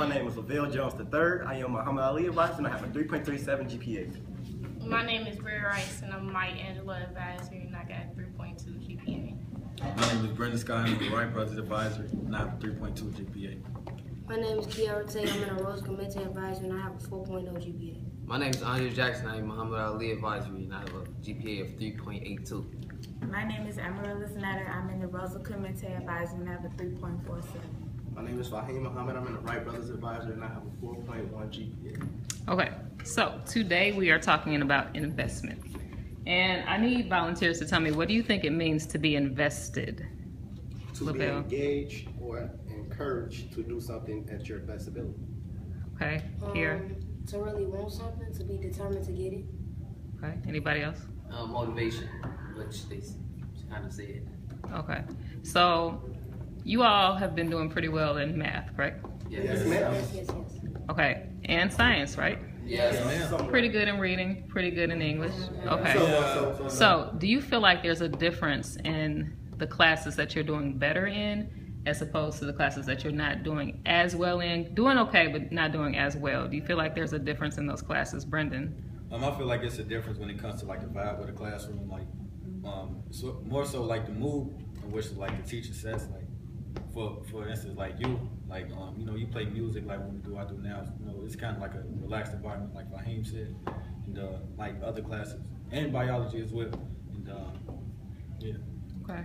My name is Lavelle Jones III. I am Muhammad Ali advisor and I have a 3.37 GPA. My name is Bray Rice and I'm Mike Angela advisor and I got a 3.2 GPA. My name is Brendan Scott. I'm the Wright Brothers advisor and I have a 3.2 GPA. My name is Kiara Tay. I'm in a Rose Committee advisor and I have a 4.0 GPA. My name is Andre Jackson. I'm Muhammad Ali advisory and I have a GPA of 3.82. My name is Amaryllis Natter. I'm in the Rosa Committee advisor and I have a 3.47. My name is Fahim Muhammad. I'm in the Wright Brothers advisor and I have a 4.1 GPA. Okay, so today we are talking about investment. And I need volunteers to tell me, what do you think it means to be invested? To Lavelle. be engaged or encouraged to do something at your best ability. Okay, here. To really want something, to be determined to get it. Okay, anybody else? Motivation, which they kind of said. Okay, so you all have been doing pretty well in math, correct? Yes, ma'am. Yes. Okay, and science, right? Yes. Pretty good in reading, pretty good in English. Okay. So, So, do you feel like there's a difference in the classes that you're doing better in as opposed to the classes that you're not doing as well in? Doing okay, but not doing as well. Do you feel like there's a difference in those classes, Brendan? I feel like it's a difference when it comes to like the vibe of the classroom, like so more so like the mood in which like the teacher says, like for instance, like you you play music like when I do now. It's kind of like a relaxed environment, like Fahim said, and like other classes and biology as well. And yeah. Okay.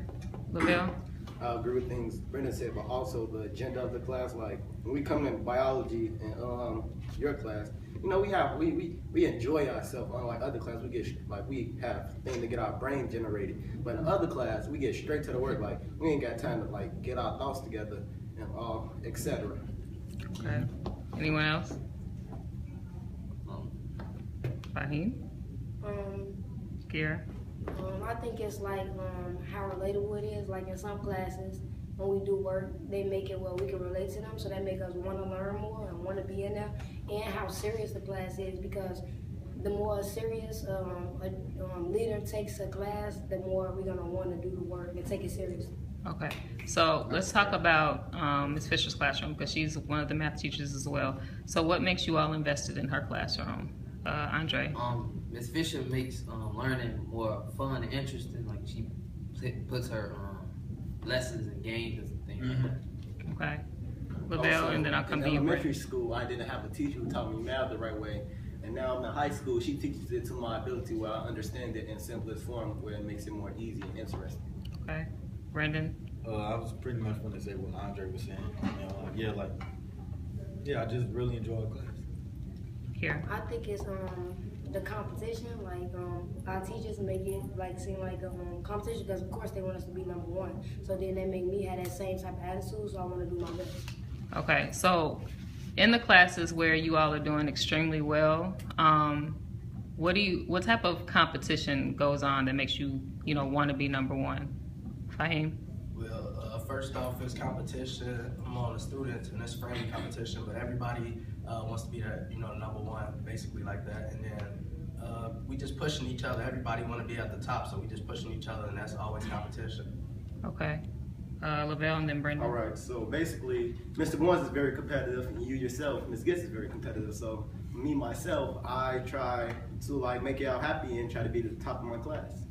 Lavelle? I agree with things Brendan said, but also the agenda of the class. Like when we come in biology and your class, we enjoy ourselves. Unlike other classes, we have things to get our brain generated. But in other class, we get straight to the work. Like we ain't got time to like get our thoughts together and etc. Okay. Anyone else? Fahim? Kira? I think it's like how relatable it is. Like in some classes, when we do work, they make it where we can relate to them, so that make us want to learn more and want to be in there. And how serious the class is, because the more serious a leader takes a class, the more we're gonna want to do the work and take it seriously. Okay, so let's talk about Ms. Fisher's classroom, because she's one of the math teachers as well. So what makes you all invested in her classroom? Andre? Ms. Fisher makes learning more fun and interesting. Like she puts her lessons and games and things like that. Okay. Lavelle, and then I'll come to you. In elementary school, I didn't have a teacher who taught me math the right way. And now I'm in high school, she teaches it to my ability where I understand it in simplest form, where it makes it more easy and interesting. Okay. Brendan? I was pretty much going to say what Andre was saying. I just really enjoy the class. Here. I think it's the competition. Like our teachers make it like seem like a competition, because of course they want us to be number one. So then they make me have that same type of attitude. So I want to do my best. Okay. So in the classes where you all are doing extremely well, what type of competition goes on that makes you want to be number one? Fahim? Well, first off, it's competition among the students, and it's friendly competition, but everybody wants to be the number one, basically like that. And then we just pushing each other. Everybody want to be at the top, so we just pushing each other, and that's always competition. Okay. Lavelle and then Brendan. All right, so basically, Mr. Barnes is very competitive, and you yourself, Ms. Gitz, is very competitive. So me, myself, I try to like make y'all happy and try to be the top of my class.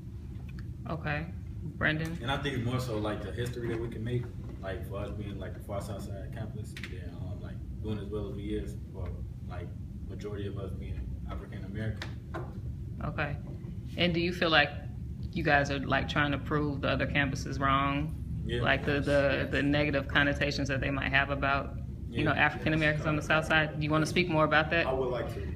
Okay. Brendan? And I think it's more so like the history that we can make, like for us being like the far south side campus, and like doing as well as we is, for like majority of us being African American. Okay. And do you feel like you guys are like trying to prove the other campuses wrong? Yeah. Like the negative connotations that they might have about African Americans on the south side? Do you want to speak more about that? I would like to.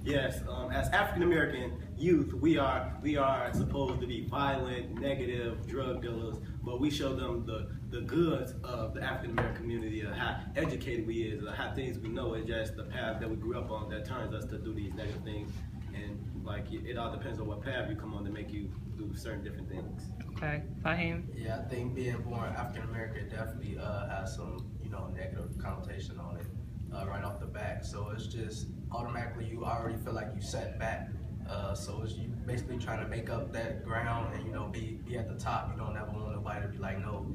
Yes, as African American youth, we are supposed to be violent, negative, drug dealers, but we show them the goods of the African American community, how educated we is, how things we know. It's just the path that we grew up on that turns us to do these negative things, and like it all depends on what path you come on to make you do certain different things. Okay, Fahim? Yeah, I think being born African American definitely has some negative connotation on it right off the bat. So it's just automatically you already feel like you set back. So it's you basically trying to make up that ground and be at the top. You don't ever want nobody to be like, no,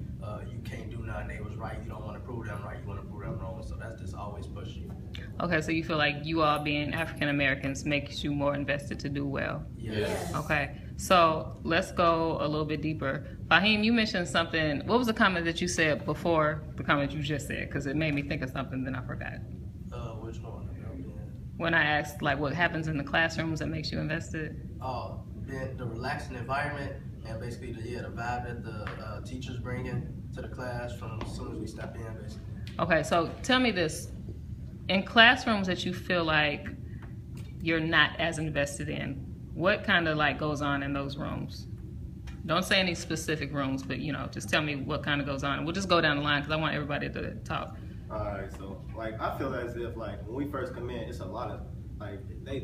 you can't do nothing. They was right. You don't want to prove them right. You want to prove them wrong. So that's just always pushing you. Okay, so you feel like you all being African Americans makes you more invested to do well. Yes. Okay, so let's go a little bit deeper. Fahim, you mentioned something. What was the comment that you said before the comment you just said? Because it made me think of something, then I forgot. Which one? When I asked, like, what happens in the classrooms that makes you invested? The relaxing environment and basically the vibe that the teachers bring in to the class from as soon as we step in, basically. Okay, so tell me this. In classrooms that you feel like you're not as invested in, what kind of like goes on in those rooms? Don't say any specific rooms, but just tell me what kind of goes on. We'll just go down the line because I want everybody to talk. All right, so like I feel as if like when we first come in, it's a lot of like they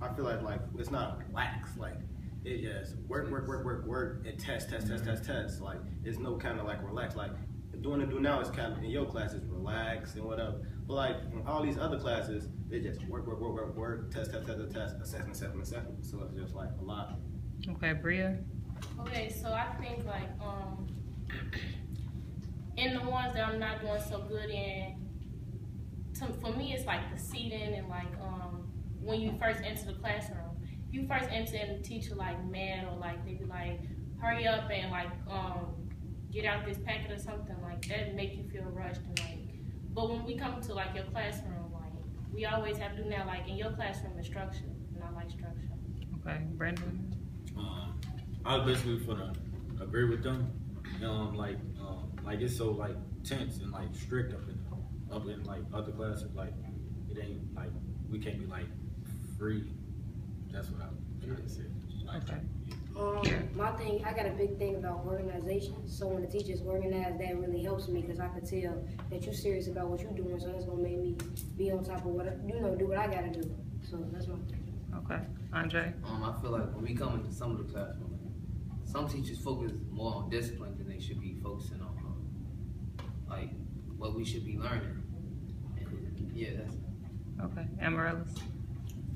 I feel like it's not relaxed, like it just work and test. Like there's no kind of like relax. Like doing do now is kind of in your classes relax and whatever. But like in all these other classes, they just work, test, assessment. So it's just like a lot. Okay, Bria. Okay, so I think like in the ones that I'm not doing so good in, for me it's like the seating and like when you first enter the classroom. You first enter and the teacher like mad or like they be like hurry up and like get out this packet or something like that, make you feel rushed and like. But when we come to like your classroom, like we always have to do now like in your classroom is structure, and I like structure. Okay, Brandon. I was basically gonna agree with them. Like it's so like tense and like strict up in like other classes. Like it ain't like we can't be like free. That's what I'm trying to say. Like, Okay. My thing, I got a big thing about organization. So when the teacher's organized, that really helps me because I could tell that you're serious about what you're doing. So that's gonna make me be on top of what do what I gotta do. So that's my thing. Okay, Andre. I feel like when we come into some of the classrooms, some teachers focus more on discipline than they should be focusing on like what we should be learning. And yeah, that's it. Okay, Amaryllis.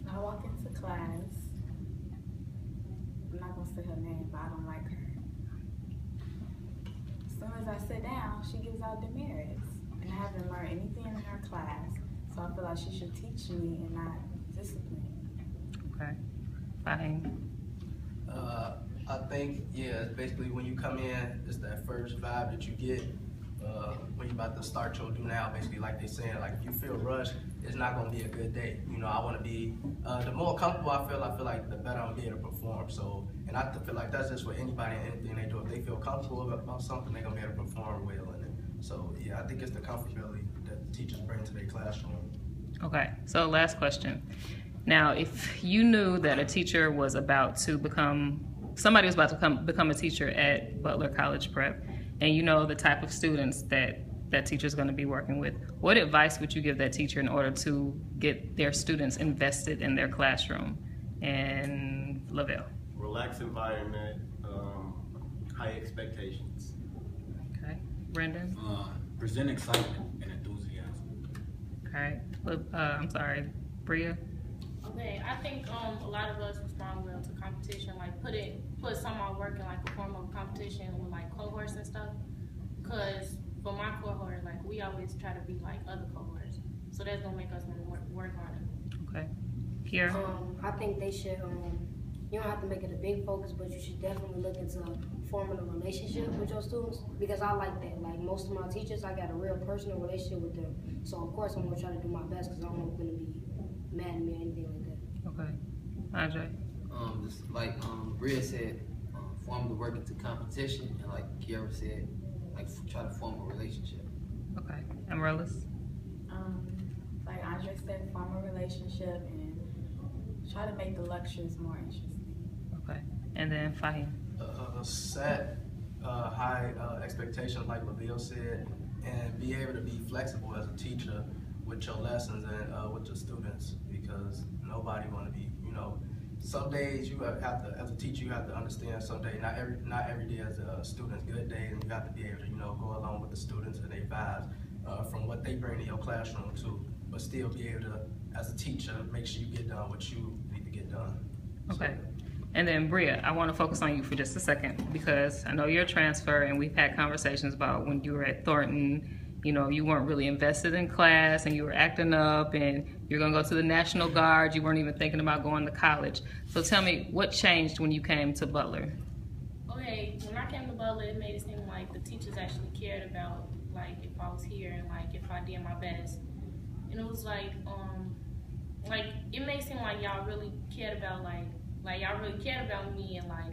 I walk into class. I'm not gonna say her name, but I don't like her. As soon as I sit down, she gives out demerits, and I haven't learned anything in her class. So I feel like she should teach me and not discipline. Okay, Fahim. I think, it's basically when you come in, it's that first vibe that you get when you about to start your do now, basically like they saying, like if you feel rushed, it's not gonna be a good day. I wanna be, the more comfortable I feel like the better I'm gonna be able to perform. So, and I feel like that's just for anybody and anything they do. If they feel comfortable about something, they're gonna be able to perform well in it. So yeah, I think it's the comfortability that the teachers bring to their classroom. Okay, so last question. Now, if you knew that a teacher was about to somebody was about to become a teacher at Butler College Prep, and you know the type of students that teacher is going to be working with, what advice would you give that teacher in order to get their students invested in their classroom? And Lavelle. Relaxed environment, high expectations. Okay, Brendan. Present excitement and enthusiasm. Okay, I'm sorry, Bria. Okay, I think a lot of us respond well to competition, like put some of our work in like a form of competition with like cohorts and stuff. Cause for my cohort, like we always try to be like other cohorts, so that's gonna make us work harder. Okay, Kiera. I think they should. You don't have to make it a big focus, but you should definitely look into forming a relationship with your students because I like that. Like most of my teachers, I got a real personal relationship with them. So of course I'm gonna try to do my best because I don't want them to be mad at me or anything like that. Okay, Andre. Just like Bria said, form the work into competition, and like Kiara said, like try to form a relationship. Okay, Amaryllis. Like Andre said, form a relationship and try to make the lectures more interesting. Okay, and then Fahim. Set high expectations, like Lavelle said, and be able to be flexible as a teacher with your lessons and with your students, because nobody want to be, some days you have to, as a teacher, you have to understand some days, not every day is a student's good day, and you have to be able to, go along with the students and their vibes from what they bring to your classroom too, but still be able to, as a teacher, make sure you get done what you need to get done. Okay. And then Bria, I want to focus on you for just a second because I know you're a transfer and we've had conversations about when you were at Thornton you know, you weren't really invested in class and you were acting up and you're gonna go to the National Guard, you weren't even thinking about going to college. So tell me, what changed when you came to Butler? Okay, when I came to Butler, it made it seem like the teachers actually cared about, like, if I was here and, like, if I did my best. And it was like, it made it seem like y'all really cared about, like y'all really cared about me and, like,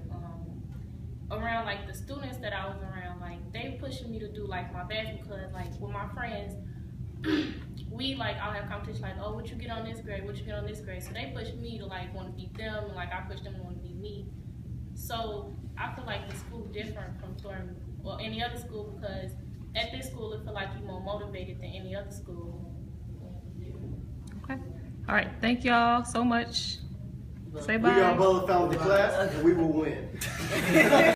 around, like, the students that I was around, like, they pushing me to do, like, my best because, like, with my friends, we, like, all have competition, like, oh, what you get on this grade, what you get on this grade. So they pushed me to, like, want to beat them, and, like, I pushed them to want to beat me. So I feel like the school different from Thornton or any other school because at this school, it feel like you're more motivated than any other school. Okay. All right. Thank y'all so much. Say bye. We are Butler Founded Class, and we will win.